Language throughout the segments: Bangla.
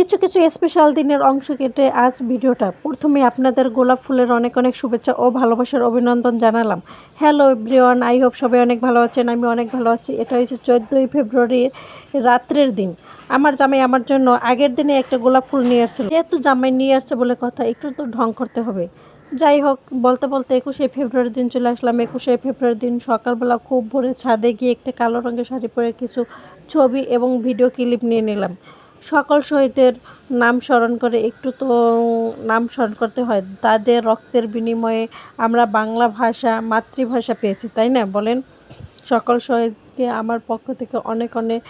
কিছু কিছু স্পেশাল দিনের অংশ কেটে আজ ভিডিওটা প্রথমে আপনাদের গোলাপ ফুলের অনেক অনেক শুভেচ্ছা ও ভালোবাসার অভিনন্দন জানালাম। হ্যালো এভরিওয়ান, আই হোপ সবাই অনেক ভালো আছেন, আমি অনেক ভালো আছি। এটা হচ্ছে 14ই ফেব্রুয়ারির রাত্রের দিন। আমার জামাই আমার জন্য আগের দিনে একটা গোলাপ ফুল নিয়ে আসছিল। যেহেতু জামাই নিয়ে আসছে বলে কথা, একটু তো ঢং করতে হবে। যাই হোক, বলতে বলতে 21শে ফেব্রুয়ারির দিন চলে আসলাম। 21শে ফেব্রুয়ারির দিন সকালবেলা খুব ভোরে ছাদে গিয়ে একটা কালো রঙের শাড়ি পরে কিছু ছবি এবং ভিডিও ক্লিপ নিয়ে নিলাম। সকল শহীদের নাম স্মরণ করে একটু তো নাম স্মরণ করতে হয়। তাদের রক্তের বিনিময়ে আমরা বাংলা ভাষা মাতৃভাষা পেয়েছি, তাই না বলেন? সকল শহীদকে আমার পক্ষ থেকে অনেক অনেক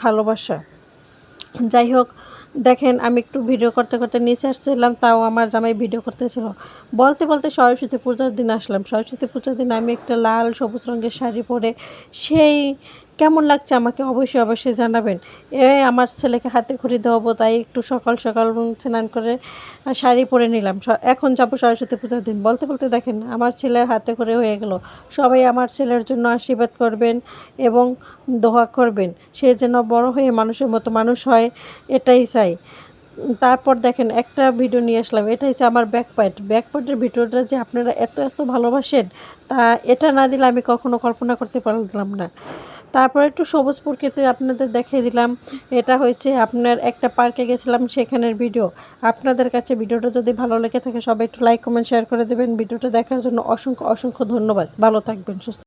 ভালোবাসা। যাই হোক, দেখেন আমি একটু ভিডিও করতে করতে নিচে আসছিলাম, তাও আমার জামাই ভিডিও করতেছিল। বলতে বলতে সরস্বতী পূজার দিন আসলাম। সরস্বতী পূজার দিন আমি একটা লাল সবুজ রঙের শাড়ি পরে সেই কেমন লাগছে আমাকে অবশ্যই অবশ্যই জানাবেন। আমার ছেলেকে হাতে খড়ি দেওয়াবো, তাই একটু সকাল সকাল স্নান করে শাড়ি পরে নিলাম। এখন যাবো সরস্বতী পূজার দিন। বলতে বলতে দেখেন আমার ছেলের হাতে করে হয়ে গেল। সবাই আমার ছেলের জন্য আশীর্বাদ করবেন এবং দোয়া করবেন, সে যেন বড় হয়ে মানুষের মতো মানুষ হয়, এটাই চাই। তারপর দেখেন একটা ভিডিও নিয়ে আসলাম। এটা হচ্ছে আমার ব্যাকপ্যাটের ভিডিওটা যে আপনারা এত এত ভালোবাসেন, তা এটা না দিলে আমি কখনো কল্পনা করতে পারলাম না। তারপর একটু সবুজ প্রকৃতি আপনাদের দেখিয়ে দিলাম। এটা হয়েছে আপনার একটা পার্কে গেছিলাম, সেখানের ভিডিও। আপনাদের কাছে ভিডিওটা যদি ভালো লেগে থাকে সবাই একটু লাইক কমেন্ট শেয়ার করে দেবেন। ভিডিওটা দেখার জন্য অসংখ্য অসংখ্য ধন্যবাদ। ভালো থাকবেন, সুস্থ